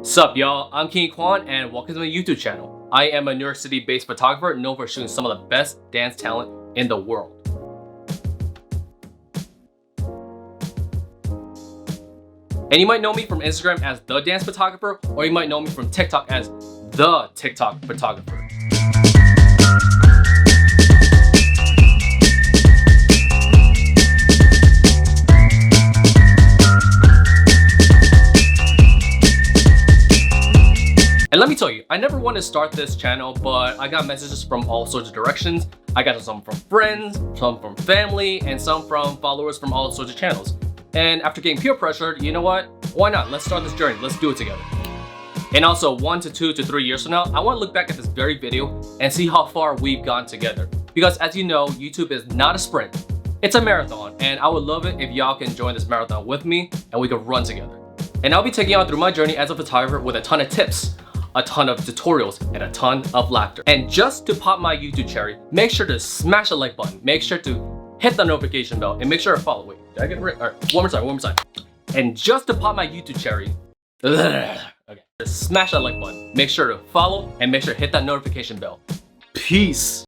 Sup y'all, I'm Kien Quan and welcome to my YouTube channel. I am a New York City based photographer known for shooting some of the best dance talent in the world. And you might know me from Instagram as The Dance Photographer, or you might know me from TikTok as The TikTok Photographer. And let me tell you, I never wanted to start this channel, but I got messages from all sorts of directions. I got some from friends, some from family, and some from followers from all sorts of channels. And after getting peer pressured, you know what? Why not? Let's start this journey. Let's do it together. And also 1 to 2 to 3 years from now, I want to look back at this very video and see how far we've gone together. Because as you know, YouTube is not a sprint. It's a marathon, and I would love it if y'all can join this marathon with me and we can run together. And I'll be taking y'all through my journey as a photographer with a ton of tips, a ton of tutorials, and a ton of laughter. And just to pop my YouTube cherry, make sure to smash the like button, make sure to hit the notification bell, and make sure to follow. Wait, did I get it right? All right, one more time. And just to pop my YouTube cherry, okay, just smash that like button, make sure to follow, and make sure to hit that notification bell. Peace.